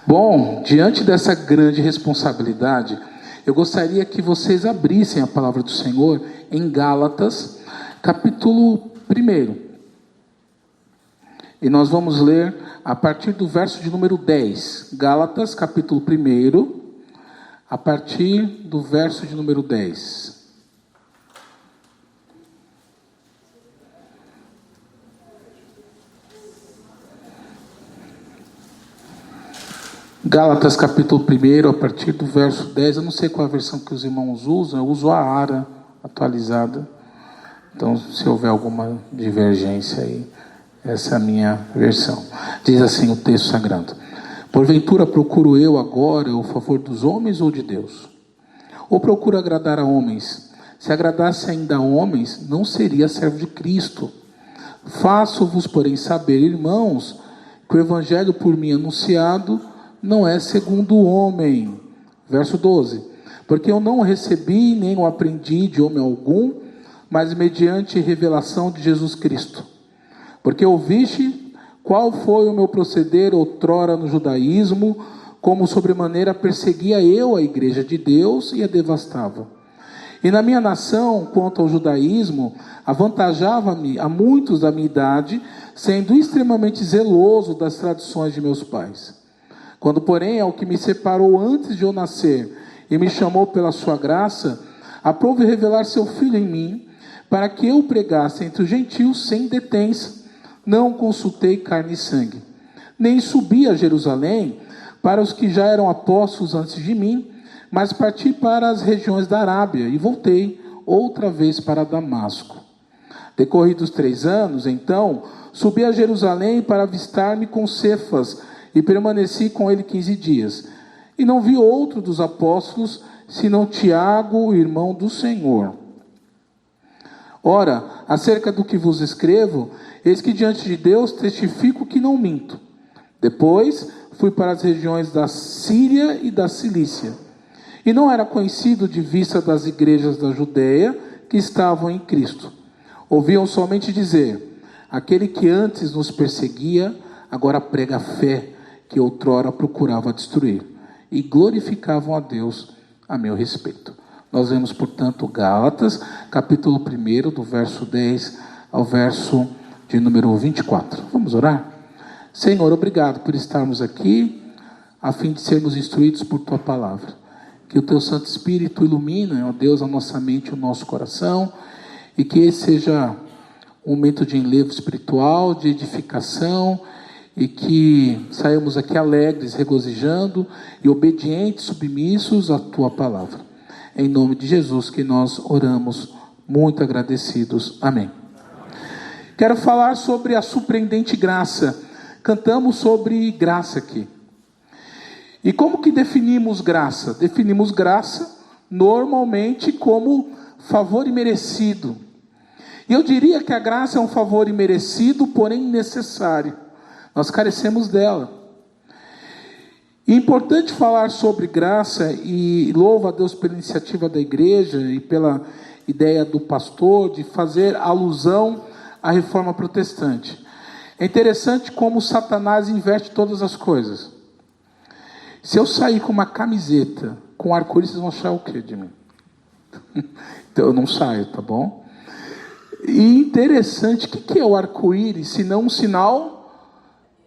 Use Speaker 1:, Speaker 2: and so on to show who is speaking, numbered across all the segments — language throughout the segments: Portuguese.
Speaker 1: Bom, diante dessa grande responsabilidade, eu gostaria que vocês abrissem a palavra do Senhor em Gálatas, capítulo 1. E nós vamos ler a partir do verso de número 10. Gálatas, capítulo 1, a partir do verso de número 10. Gálatas capítulo 1, a partir do verso 10, eu não sei qual a versão que os irmãos usam, eu uso a ARA atualizada, então se houver alguma divergência aí, essa é a minha versão. Diz assim o texto sagrado: porventura procuro eu agora o favor dos homens ou de Deus? Ou procuro agradar a homens? Se agradasse ainda a homens, não seria servo de Cristo. Faço-vos, porém, saber, irmãos, que o evangelho por mim anunciado não é segundo o homem. Verso 12. Porque eu não o recebi, nem o aprendi de homem algum, mas mediante revelação de Jesus Cristo. Porque ouviste qual foi o meu proceder outrora no judaísmo, como sobremaneira perseguia eu a igreja de Deus e a devastava. E na minha nação, quanto ao judaísmo, avantajava-me a muitos da minha idade, sendo extremamente zeloso das tradições de meus pais. Quando, porém, ao que me separou antes de eu nascer e me chamou pela sua graça, aprove revelar seu Filho em mim, para que eu pregasse entre os gentios sem detença. Não consultei carne e sangue, nem subi a Jerusalém para os que já eram apóstolos antes de mim, mas parti para as regiões da Arábia e voltei outra vez para Damasco. Decorridos 3 anos, então, subi a Jerusalém para avistar-me com Cefas, e permaneci com ele 15 dias. E não vi outro dos apóstolos, senão Tiago, o irmão do Senhor. Ora, acerca do que vos escrevo, eis que diante de Deus testifico que não minto. Depois fui para as regiões da Síria e da Cilícia. E não era conhecido de vista das igrejas da Judeia que estavam em Cristo. Ouviam somente dizer: aquele que antes nos perseguia, agora prega a fé que outrora procurava destruir, e glorificavam a Deus a meu respeito. Nós vemos, portanto, Gálatas, capítulo 1, do verso 10 ao verso de número 24. Vamos orar? Senhor, obrigado por estarmos aqui, a fim de sermos instruídos por Tua palavra. Que o Teu Santo Espírito ilumine, ó Deus, a nossa mente e o nosso coração, e que esse seja um momento de enlevo espiritual, de edificação, e que saiamos aqui alegres, regozijando e obedientes, submissos à Tua palavra. Em nome de Jesus que nós oramos, muito agradecidos. Amém. Quero falar sobre a surpreendente graça. Cantamos sobre graça aqui. E como que definimos graça? Definimos graça normalmente como favor imerecido. E eu diria que a graça é um favor imerecido, porém necessário. Nós carecemos dela. E é importante falar sobre graça, e louvo a Deus pela iniciativa da igreja e pela ideia do pastor de fazer alusão à reforma protestante. É interessante como Satanás inverte todas as coisas. Se eu sair com uma camiseta com arco-íris, vocês vão achar o quê de mim? Então eu não saio, tá bom? E interessante, o que é o arco-íris, se não um sinal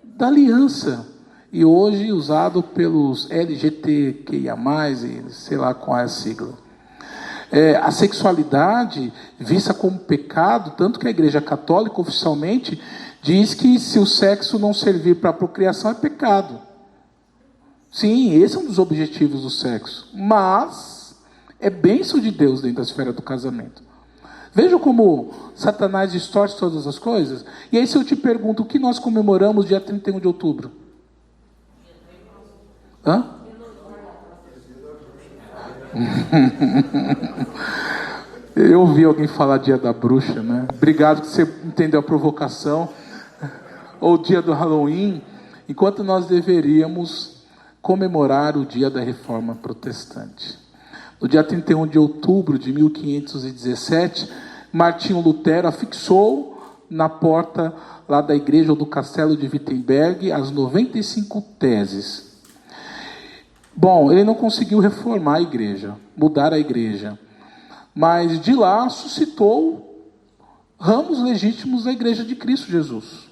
Speaker 1: da aliança, e hoje usado pelos LGBTQIA+, e sei lá qual é a sigla. A sexualidade vista como pecado, tanto que a Igreja Católica oficialmente diz que se o sexo não servir para a procriação é pecado. Sim, esse é um dos objetivos do sexo, mas é bênção de Deus dentro da esfera do casamento. Vejam como Satanás distorce todas as coisas. E aí se eu te pergunto, o que nós comemoramos dia 31 de outubro? Hã? Eu ouvi alguém falar dia da bruxa, né? Obrigado que você entendeu a provocação. Ou dia do Halloween, enquanto nós deveríamos comemorar o dia da Reforma Protestante. No dia 31 de outubro de 1517, Martinho Lutero afixou na porta lá da igreja ou do castelo de Wittenberg as 95 teses. Bom, ele não conseguiu reformar a igreja, mudar a igreja. Mas de lá suscitou ramos legítimos da igreja de Cristo Jesus.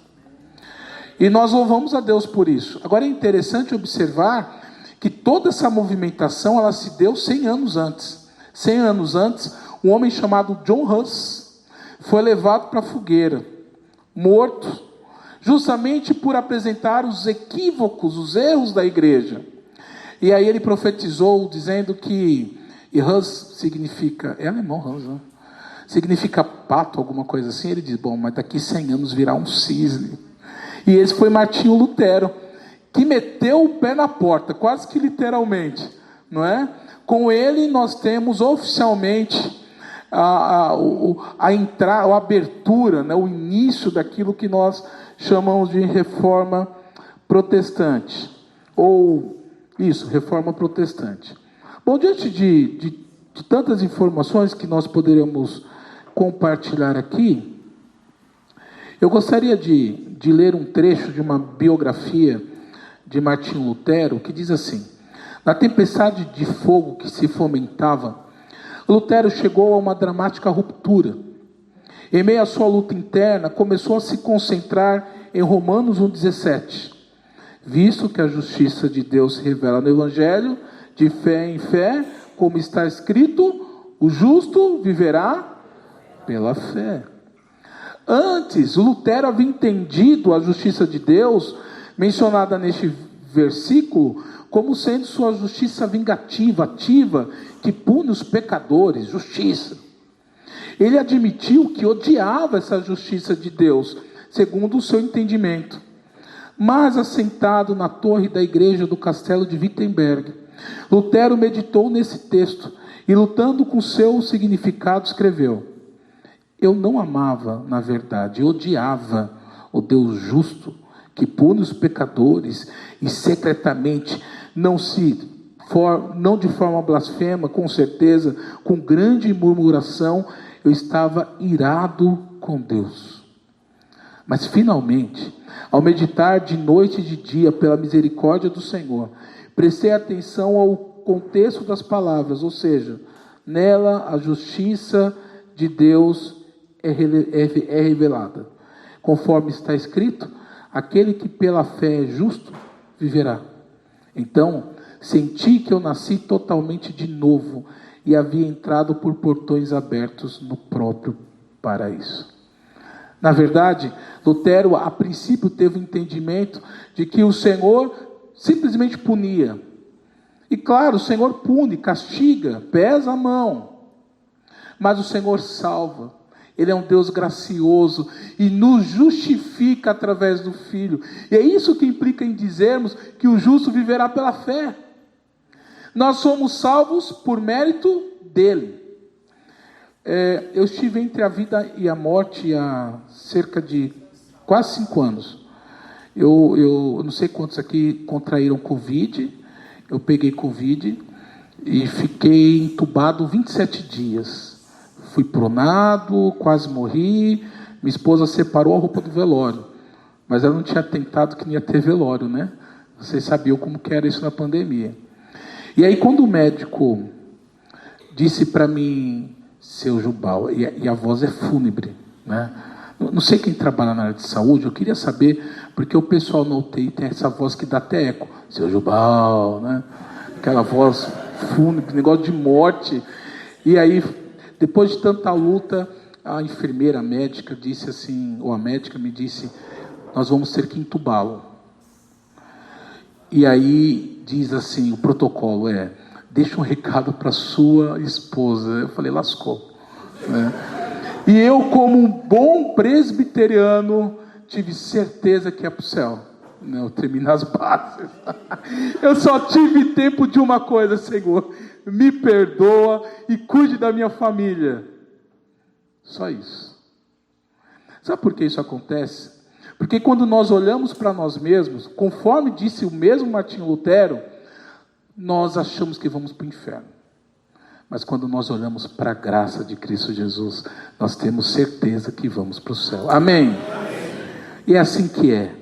Speaker 1: E nós louvamos a Deus por isso. Agora é interessante observar que toda essa movimentação ela se deu 100 anos antes. 100 anos antes, um homem chamado John Huss foi levado para a fogueira, morto, justamente por apresentar os equívocos, os erros da igreja. E aí ele profetizou dizendo que, e Huss significa, é alemão Huss, né? Significa pato, alguma coisa assim. Ele diz, bom, mas daqui 100 anos virá um cisne. E esse foi Martinho Lutero, que meteu o pé na porta, quase que literalmente, não é? Com ele nós temos oficialmente a entrada, a abertura, né? O início daquilo que nós chamamos de reforma protestante, ou isso, reforma protestante. Bom, diante de tantas informações que nós poderíamos compartilhar aqui, eu gostaria de ler um trecho de uma biografia de Martinho Lutero, que diz assim: na tempestade de fogo que se fomentava, Lutero chegou a uma dramática ruptura. Em meio à sua luta interna, começou a se concentrar em Romanos 1,17. Visto que a justiça de Deus se revela no Evangelho, de fé em fé, como está escrito, o justo viverá pela fé. Antes, Lutero havia entendido a justiça de Deus, mencionada neste versículo, como sendo sua justiça vingativa, ativa, que pune os pecadores, justiça. Ele admitiu que odiava essa justiça de Deus, segundo o seu entendimento. Mas, assentado na torre da igreja do castelo de Wittenberg, Lutero meditou nesse texto e, lutando com seu significado, escreveu: eu não amava, na verdade, eu odiava o Deus justo, que pune os pecadores e secretamente, não de forma blasfema, com certeza, com grande murmuração, eu estava irado com Deus. Mas finalmente, ao meditar de noite e de dia pela misericórdia do Senhor, prestei atenção ao contexto das palavras, ou seja, nela a justiça de Deus é revelada. Conforme está escrito, aquele que pela fé é justo, viverá. Então, senti que eu nasci totalmente de novo e havia entrado por portões abertos no próprio paraíso. Na verdade, Lutero, a princípio, teve o entendimento de que o Senhor simplesmente punia. E claro, o Senhor pune, castiga, pesa a mão. Mas o Senhor salva. Ele é um Deus gracioso e nos justifica através do Filho. E é isso que implica em dizermos que o justo viverá pela fé. Nós somos salvos por mérito dele. Eu estive entre a vida e a morte há cerca de quase 5 anos. Eu não sei quantos aqui contraíram Covid. Eu peguei Covid e fiquei entubado 27 dias. Fui pronado, quase morri. Minha esposa separou a roupa do velório. Mas ela não tinha tentado que não ia ter velório, né? Vocês sabiam como que era isso na pandemia. E aí quando o médico disse para mim, seu Jubal, e a voz é fúnebre, né? Não sei quem trabalha na área de saúde, eu queria saber, porque o pessoal no UTI tem essa voz que dá até eco. Seu Jubal, né? Aquela voz fúnebre, negócio de morte. E aí, depois de tanta luta, a enfermeira, a médica disse assim, ou a médica me disse, nós vamos ter que entubá-lo. E aí diz assim, o protocolo deixa um recado para sua esposa. Eu falei, lascou, né? E eu, como um bom presbiteriano, tive certeza que ia para o céu. Eu terminei as bases. Eu só tive tempo de uma coisa, Senhor, me perdoa e cuide da minha família. Só isso. Sabe por que isso acontece? Porque quando nós olhamos para nós mesmos, conforme disse o mesmo Martinho Lutero, nós achamos que vamos para o inferno. Mas quando nós olhamos para a graça de Cristo Jesus, nós temos certeza que vamos para o céu. Amém? Amém. E é assim que é.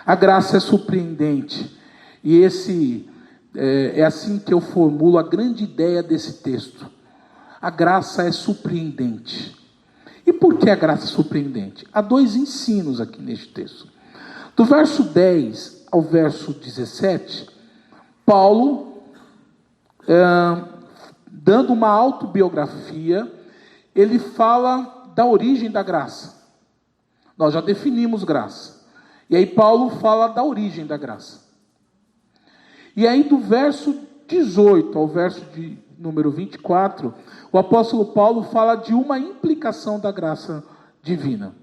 Speaker 1: A graça é surpreendente. E esse É assim que eu formulo a grande ideia desse texto. A graça é surpreendente. E por que a graça é surpreendente? Há dois ensinos aqui neste texto. Do verso 10 ao verso 17, Paulo, dando uma autobiografia, ele fala da origem da graça. Nós já definimos graça. E aí Paulo fala da origem da graça. E aí do verso 18 ao verso de número 24, o apóstolo Paulo fala de uma implicação da graça divina.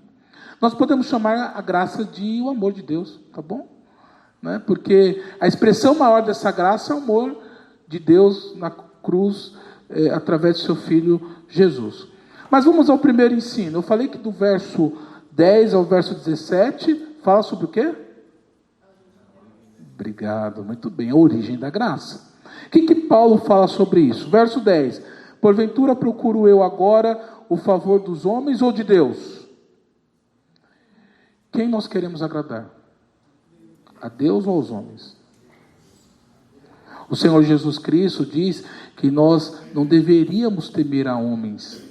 Speaker 1: Nós podemos chamar a graça de o amor de Deus, tá bom? Né? Porque a expressão maior dessa graça é o amor de Deus na cruz, através do seu Filho Jesus. Mas vamos ao primeiro ensino. Eu falei que do verso 10 ao verso 17, fala sobre o quê? Obrigado, muito bem, a origem da graça. O que Paulo fala sobre isso? Verso 10. Porventura procuro eu agora o favor dos homens ou de Deus? Quem nós queremos agradar? A Deus ou aos homens? O Senhor Jesus Cristo diz que nós não deveríamos temer a homens,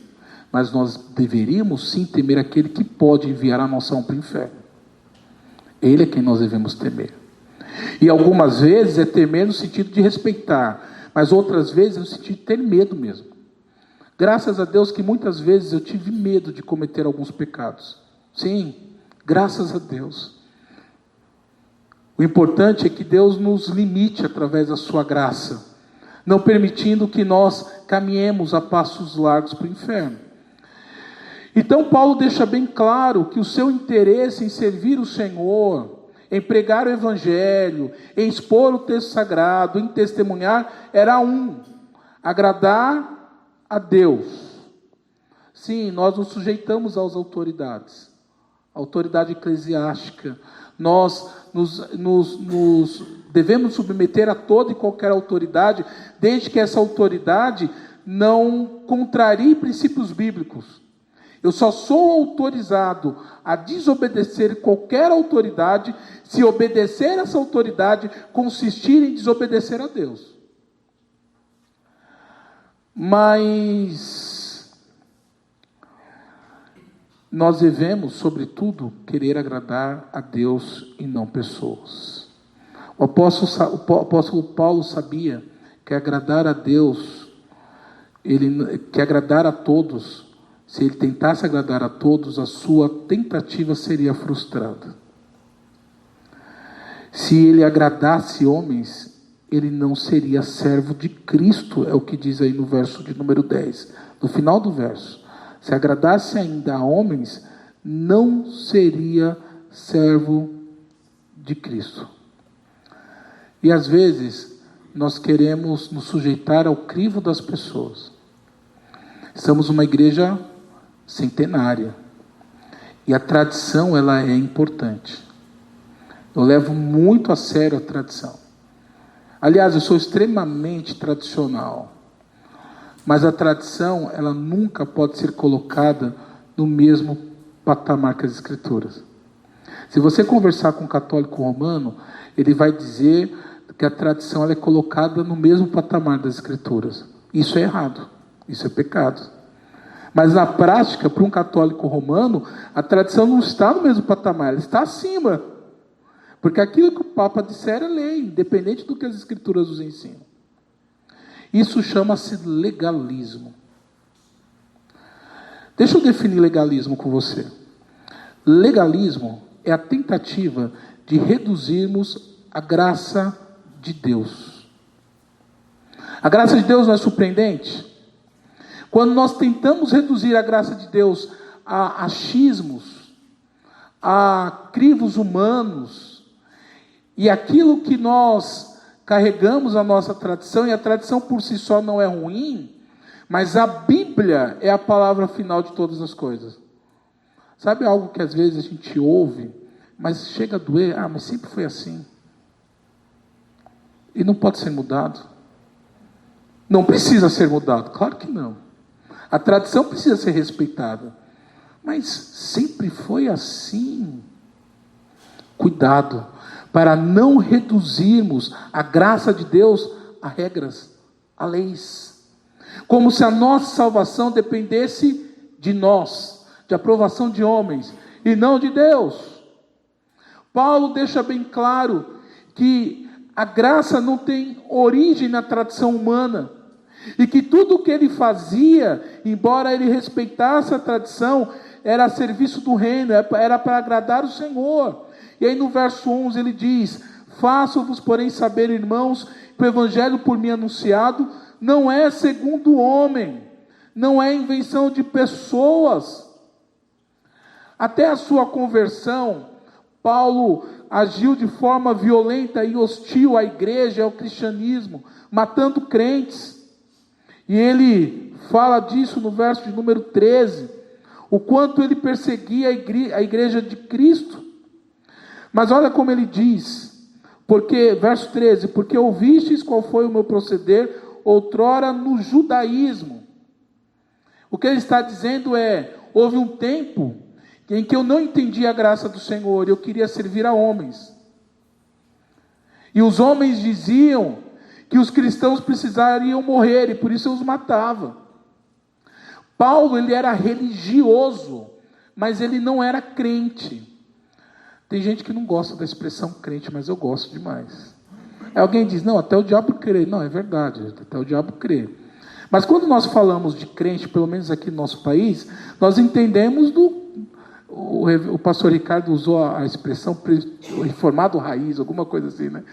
Speaker 1: mas nós deveríamos sim temer aquele que pode enviar a nossa alma para o inferno. Ele é quem nós devemos temer. E algumas vezes é temer no sentido de respeitar, mas outras vezes é no sentido de ter medo mesmo. Graças a Deus que muitas vezes eu tive medo de cometer alguns pecados. Sim, graças a Deus. O importante é que Deus nos limite através da sua graça, não permitindo que nós caminhemos a passos largos para o inferno. Então Paulo deixa bem claro que o seu interesse em servir o Senhor, em pregar o Evangelho, em expor o texto sagrado, em testemunhar, era agradar a Deus. Sim, nós nos sujeitamos às autoridades, a autoridade eclesiástica. Nós devemos submeter a toda e qualquer autoridade, desde que essa autoridade não contrarie princípios bíblicos. Eu só sou autorizado a desobedecer qualquer autoridade se obedecer essa autoridade consistir em desobedecer a Deus. Mas nós devemos, sobretudo, querer agradar a Deus e não pessoas. O apóstolo Paulo sabia que agradar a Deus, que agradar a todos, se ele tentasse agradar a todos, a sua tentativa seria frustrada. Se ele agradasse homens, ele não seria servo de Cristo, é o que diz aí no verso de número 10, no final do verso. Se agradasse ainda a homens, não seria servo de Cristo. E às vezes, nós queremos nos sujeitar ao crivo das pessoas. Somos uma igreja centenária. E a tradição, ela é importante. Eu levo muito a sério a tradição. Aliás, eu sou extremamente tradicional. Mas a tradição, ela nunca pode ser colocada no mesmo patamar que as Escrituras. Se você conversar com um católico romano, ele vai dizer que a tradição ela é colocada no mesmo patamar das Escrituras. Isso é errado. Isso é pecado. Mas na prática, para um católico romano, a tradição não está no mesmo patamar, ela está acima. Porque aquilo que o Papa disser é lei, independente do que as Escrituras nos ensinam. Isso chama-se legalismo. Deixa eu definir legalismo com você. Legalismo é a tentativa de reduzirmos a graça de Deus. A graça de Deus não é surpreendente? Quando nós tentamos reduzir a graça de Deus a achismos, a crivos humanos, e aquilo que nós carregamos a nossa tradição, e a tradição por si só não é ruim, mas a Bíblia é a palavra final de todas as coisas. Sabe algo que às vezes a gente ouve, mas chega a doer? Mas sempre foi assim. E não pode ser mudado. Não precisa ser mudado, claro que não. A tradição precisa ser respeitada. Mas sempre foi assim. Cuidado, para não reduzirmos a graça de Deus a regras, a leis. Como se a nossa salvação dependesse de nós, de aprovação de homens, e não de Deus. Paulo deixa bem claro que a graça não tem origem na tradição humana, e que tudo o que ele fazia, embora ele respeitasse a tradição, era a serviço do reino, era para agradar o Senhor. E aí no verso 11 ele diz: faço-vos, porém, saber, irmãos, que o evangelho por mim anunciado não é segundo o homem, não é invenção de pessoas. Até a sua conversão, Paulo agiu de forma violenta e hostil à igreja e ao cristianismo, matando crentes. E ele fala disso no verso de número 13, o quanto ele perseguia a igreja de Cristo. Mas olha como ele diz, verso 13, porque ouvistes qual foi o meu proceder outrora no judaísmo. O que ele está dizendo é, houve um tempo em que eu não entendia a graça do Senhor, eu queria servir a homens. E os homens diziam que os cristãos precisariam morrer, e por isso eu os matava. Paulo, ele era religioso, mas ele não era crente. Tem gente que não gosta da expressão crente, mas eu gosto demais. Alguém diz, não, até o diabo crê. Não, é verdade, até o diabo crê. Mas quando nós falamos de crente, pelo menos aqui no nosso país, nós entendemos o pastor Ricardo usou a expressão reformado raiz, alguma coisa assim, né?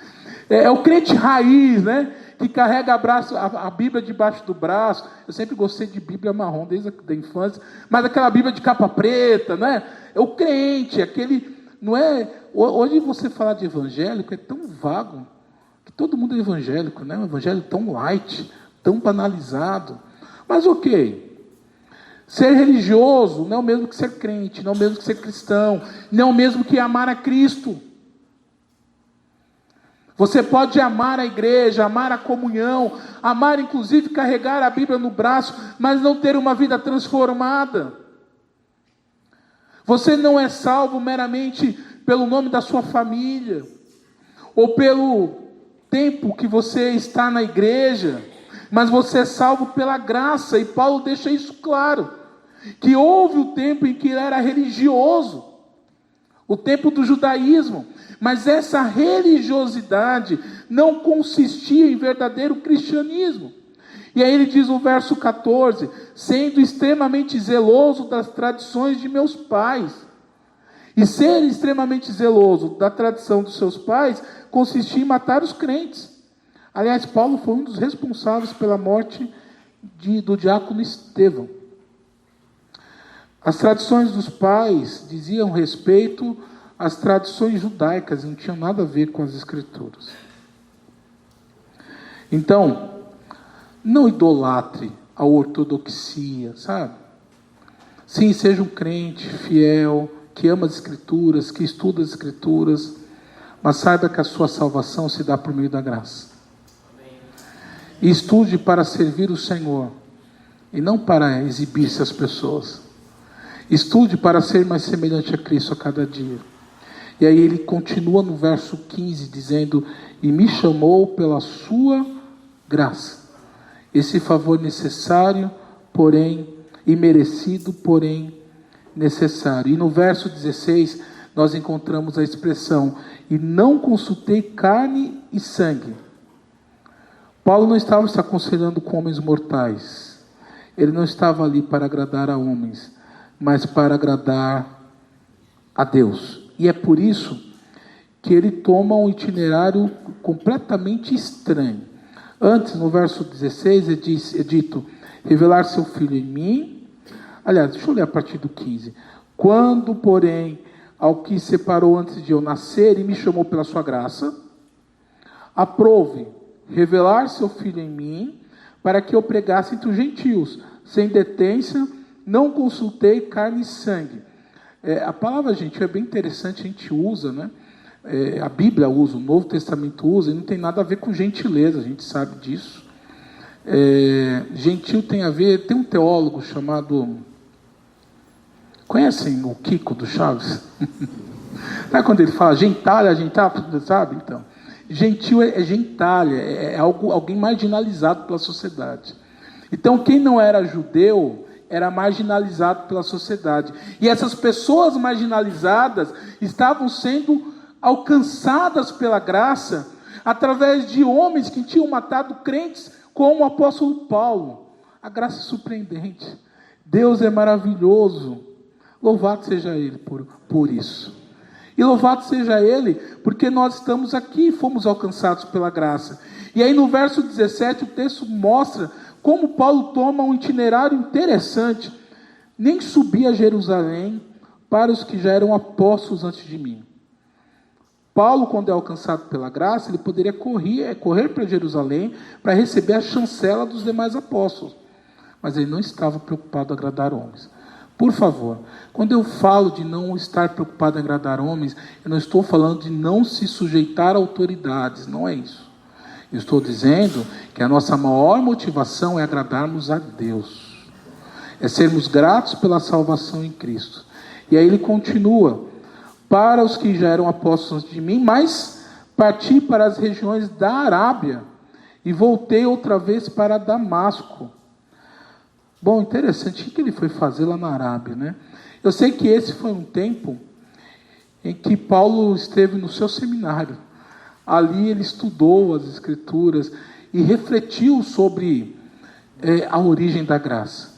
Speaker 1: É o crente raiz, né? Que carrega a Bíblia debaixo do braço. Eu sempre gostei de Bíblia marrom desde a infância, mas aquela Bíblia de capa preta, né? É o crente, aquele, não é? Hoje você falar de evangélico é tão vago, que todo mundo é evangélico, né? Um evangelho tão light, tão banalizado. Mas ok. Ser religioso não é o mesmo que ser crente, não é o mesmo que ser cristão, não é o mesmo que amar a Cristo. Você pode amar a igreja, amar a comunhão, amar inclusive carregar a Bíblia no braço, mas não ter uma vida transformada. Você não é salvo meramente pelo nome da sua família, ou pelo tempo que você está na igreja, mas você é salvo pela graça, e Paulo deixa isso claro, que houve o tempo em que ele era religioso, o tempo do judaísmo, mas essa religiosidade não consistia em verdadeiro cristianismo. E aí ele diz no verso 14, sendo extremamente zeloso das tradições de meus pais. E ser extremamente zeloso da tradição dos seus pais consistia em matar os crentes. Aliás, Paulo foi um dos responsáveis pela morte do diácono Estevão. As tradições dos pais diziam respeito às tradições judaicas, não tinham nada a ver com as escrituras. Então, não idolatre a ortodoxia, sabe? Sim, seja um crente fiel, que ama as escrituras, que estuda as escrituras, mas saiba que a sua salvação se dá por meio da graça. E estude para servir o Senhor, e não para exibir-se às pessoas. Estude para ser mais semelhante a Cristo a cada dia. E aí ele continua no verso 15, dizendo, e me chamou pela sua graça. Esse favor necessário, porém, imerecido, porém, necessário. E no verso 16, nós encontramos a expressão, e não consultei carne e sangue. Paulo não estava se aconselhando com homens mortais. Ele não estava ali para agradar a homens, mas para agradar a Deus. E é por isso que ele toma um itinerário completamente estranho. Antes, no verso 16, é dito, revelar seu filho em mim. Aliás, deixa eu ler a partir do 15. Quando, porém, ao que separou antes de eu nascer e me chamou pela sua graça, aprove revelar seu filho em mim, para que eu pregasse entre os gentios, sem detência, não consultei carne e sangue. A palavra gentil é bem interessante, a gente usa, né? A Bíblia usa, o Novo Testamento usa, e não tem nada a ver com gentileza, a gente sabe disso. Gentil tem a ver, tem um teólogo chamado, conhecem o Kiko do Chaves? Sabe quando ele fala gentalha, sabe? Então, gentil é gentalha, é alguém marginalizado pela sociedade. Então, quem não era judeu era marginalizado pela sociedade. E essas pessoas marginalizadas estavam sendo alcançadas pela graça através de homens que tinham matado crentes, como o apóstolo Paulo. A graça é surpreendente. Deus é maravilhoso. Louvado seja Ele por isso. E louvado seja Ele, porque nós estamos aqui e fomos alcançados pela graça. E aí no verso 17 o texto mostra como Paulo toma um itinerário interessante. Nem subi a Jerusalém para os que já eram apóstolos antes de mim. Paulo, quando é alcançado pela graça, ele poderia correr para Jerusalém para receber a chancela dos demais apóstolos. Mas ele não estava preocupado em agradar homens. Por favor, quando eu falo de não estar preocupado em agradar homens, eu não estou falando de não se sujeitar a autoridades, não é isso. Eu estou dizendo que a nossa maior motivação é agradarmos a Deus. É sermos gratos pela salvação em Cristo. E aí ele continua: para os que já eram apóstolos de mim, mas parti para as regiões da Arábia e voltei outra vez para Damasco. Bom, interessante, o que ele foi fazer lá na Arábia, né? Eu sei que esse foi um tempo em que Paulo esteve no seu seminário. Ali ele estudou as Escrituras e refletiu sobre a origem da graça.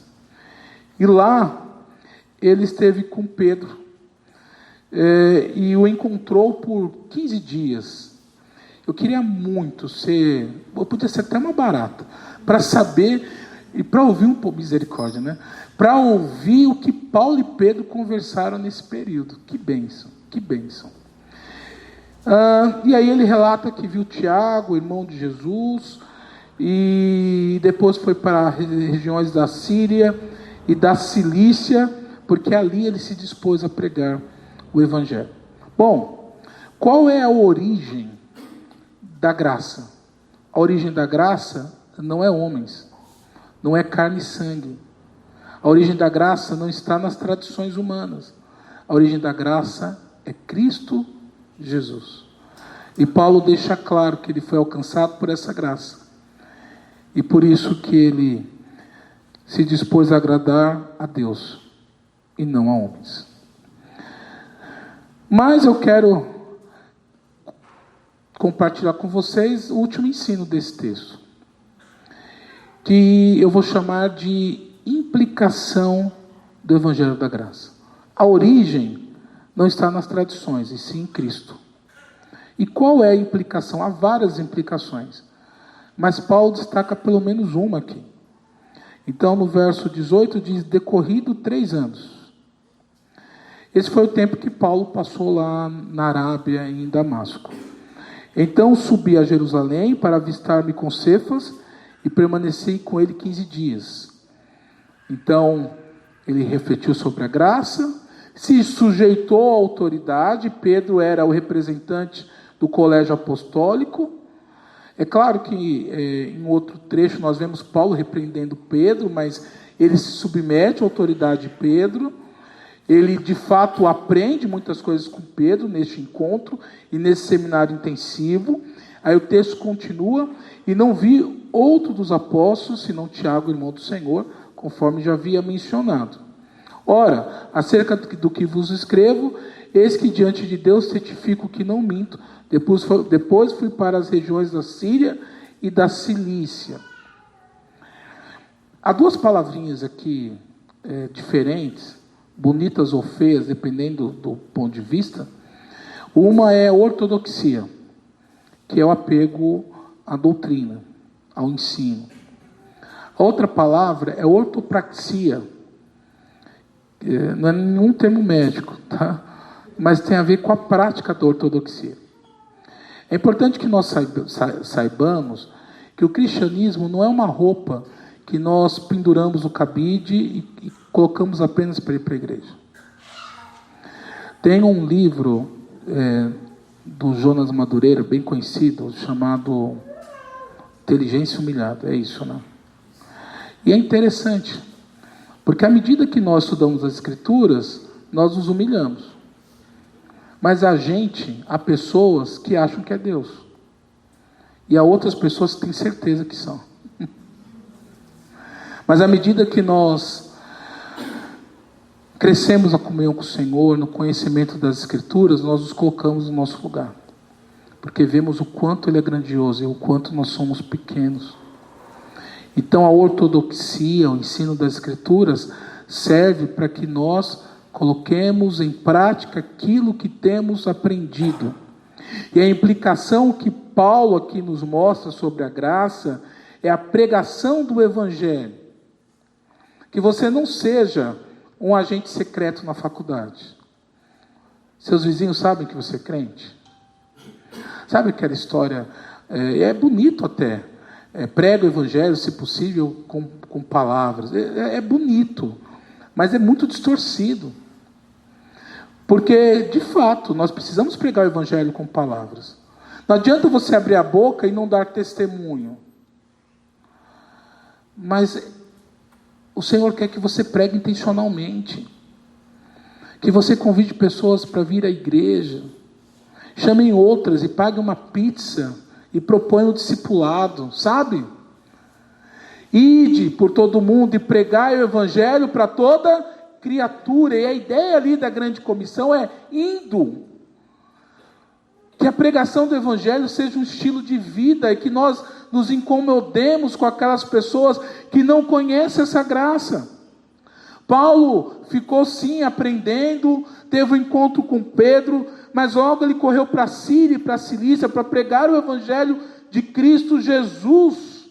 Speaker 1: E lá ele esteve com Pedro e o encontrou por 15 dias. Eu queria muito eu podia ser até uma barata, para saber e para ouvir um pouco, misericórdia, né? Para ouvir o que Paulo e Pedro conversaram nesse período. Que bênção, que bênção. E aí ele relata que viu Tiago, irmão de Jesus, e depois foi para as regiões da Síria e da Cilícia, porque ali ele se dispôs a pregar o Evangelho. Bom, qual é a origem da graça? A origem da graça não é homens, não é carne e sangue. A origem da graça não está nas tradições humanas. A origem da graça é Cristo Jesus. E Paulo deixa claro que ele foi alcançado por essa graça. E por isso que ele se dispôs a agradar a Deus e não a homens. Mas eu quero compartilhar com vocês o último ensino desse texto, que eu vou chamar de implicação do Evangelho da Graça. A origem não está nas tradições, e sim em Cristo. E qual é a implicação? Há várias implicações, mas Paulo destaca pelo menos uma aqui. Então, no verso 18 diz: decorrido 3 anos. Esse foi o tempo que Paulo passou lá na Arábia, em Damasco. Então subi a Jerusalém para avistar-me com Cefas e permaneci com ele 15 dias. Então, ele refletiu sobre a graça, se sujeitou à autoridade. Pedro era o representante do colégio apostólico. É claro que em outro trecho nós vemos Paulo repreendendo Pedro, mas ele se submete à autoridade de Pedro. Ele de fato aprende muitas coisas com Pedro neste encontro e nesse seminário intensivo. Aí o texto continua: e não vi outro dos apóstolos, senão Tiago, irmão do Senhor, conforme já havia mencionado. Ora, acerca do que vos escrevo, eis que diante de Deus testifico que não minto. Depois fui para as regiões da Síria e da Cilícia. Há 2 palavrinhas aqui diferentes, bonitas ou feias, dependendo do ponto de vista. Uma é ortodoxia, que é o apego à doutrina, ao ensino. A outra palavra é ortopraxia. Não é nenhum termo médico, tá? Mas tem a ver com a prática da ortodoxia. É importante que nós saibamos que o cristianismo não é uma roupa que nós penduramos no cabide e colocamos apenas para ir para a igreja. Tem um livro do Jonas Madureira, bem conhecido, chamado Inteligência Humilhada. É isso, né? E é interessante, porque à medida que nós estudamos as Escrituras, nós nos humilhamos. Mas há pessoas que acham que é Deus. E há outras pessoas que têm certeza que são. Mas à medida que nós crescemos na comunhão com o Senhor, no conhecimento das Escrituras, nós nos colocamos no nosso lugar. Porque vemos o quanto Ele é grandioso e o quanto nós somos pequenos. Então a ortodoxia, o ensino das Escrituras, serve para que nós coloquemos em prática aquilo que temos aprendido. E a implicação que Paulo aqui nos mostra sobre a graça é a pregação do Evangelho. Que você não seja um agente secreto na faculdade. Seus vizinhos sabem que você é crente? Sabe aquela história? É bonito até. Prega o Evangelho, se possível, com palavras. É bonito, mas é muito distorcido. Porque, de fato, nós precisamos pregar o Evangelho com palavras. Não adianta você abrir a boca e não dar testemunho. Mas o Senhor quer que você pregue intencionalmente. Que você convide pessoas para vir à igreja. Chamem outras e paguem uma pizza e proponham o discipulado, sabe? Ide por todo mundo e pregai o Evangelho para toda criatura. E a ideia ali da grande comissão é indo. Que a pregação do Evangelho seja um estilo de vida e que nós nos incomodemos com aquelas pessoas que não conhecem essa graça. Paulo ficou sim aprendendo, teve um encontro com Pedro, mas logo ele correu para a Síria e para a Cilícia para pregar o Evangelho de Cristo Jesus.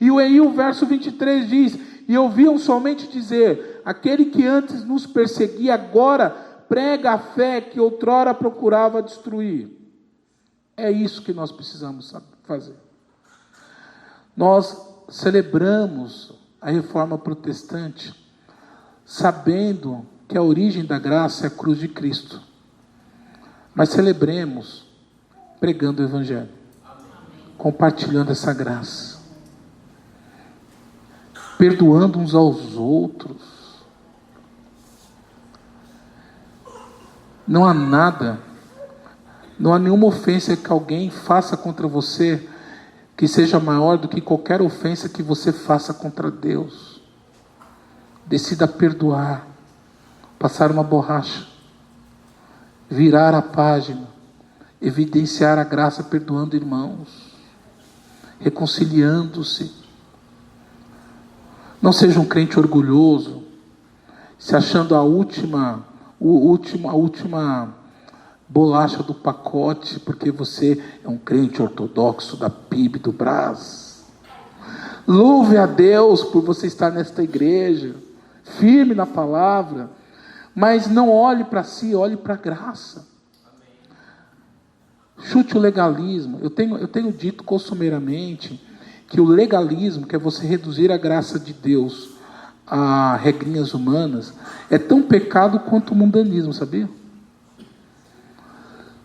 Speaker 1: E aí o verso 23 diz: e ouviam somente dizer, aquele que antes nos perseguia, agora prega a fé que outrora procurava destruir. É isso que nós precisamos fazer. Nós celebramos a reforma protestante, sabendo que a origem da graça é a cruz de Cristo. Mas celebremos pregando o Evangelho, compartilhando essa graça, perdoando uns aos outros. Não há nada, não há nenhuma ofensa que alguém faça contra você que seja maior do que qualquer ofensa que você faça contra Deus. Decida perdoar, passar uma borracha, virar a página, evidenciar a graça perdoando irmãos, reconciliando-se. Não seja um crente orgulhoso, se achando a última bolacha do pacote, porque você é um crente ortodoxo da PIB do Brás. Louve a Deus por você estar nesta igreja, firme na palavra, mas não olhe para si, olhe para a graça. Chute o legalismo. Eu tenho dito costumeiramente que o legalismo, que é você reduzir a graça de Deus a regrinhas humanas, é tão pecado quanto o mundanismo, sabia?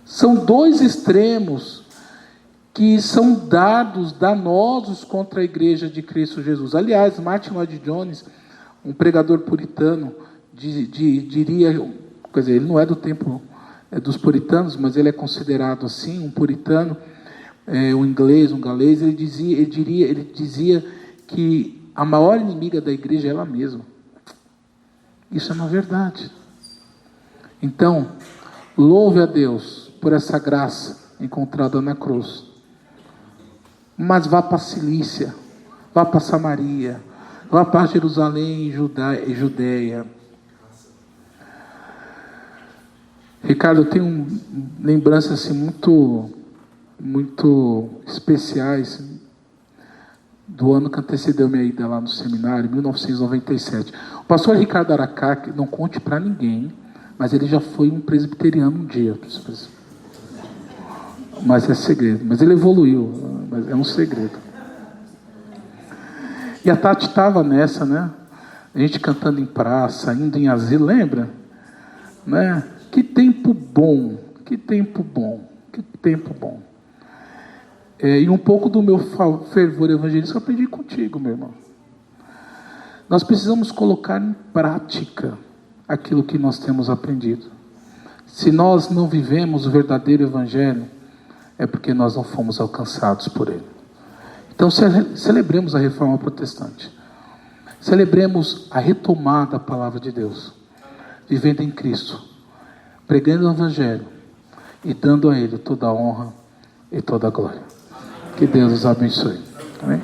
Speaker 1: São dois extremos que são danosos contra a igreja de Cristo Jesus. Aliás, Martin Lloyd Jones, um pregador puritano, diria, quer dizer, ele não é do tempo dos puritanos, mas ele é considerado assim, um puritano, um inglês, um galês. Ele dizia que a maior inimiga da igreja é ela mesma. Isso é uma verdade. Então, louve a Deus por essa graça encontrada na cruz. Mas vá para a Cilícia, vá para Samaria, vá para Jerusalém e Judeia. Ricardo, eu tenho lembranças assim, muito especiais do ano que antecedeu minha ida lá no seminário, 1997. O pastor Ricardo Aracá, não conte para ninguém, mas ele já foi um presbiteriano um dia. Mas é segredo. Mas ele evoluiu, mas é um segredo. E a Tati estava nessa, né? A gente cantando em praça, indo em asilo, lembra? Né? Que tempo bom, que tempo bom, que tempo bom. E um pouco do meu fervor evangelístico eu aprendi contigo, meu irmão. Nós precisamos colocar em prática aquilo que nós temos aprendido. Se nós não vivemos o verdadeiro Evangelho, é porque nós não fomos alcançados por ele. Então celebremos a Reforma Protestante. Celebremos a retomada da palavra de Deus. Vivendo em Cristo. Pregando o Evangelho. E dando a ele toda a honra e toda a glória. Que Deus os abençoe. Amém?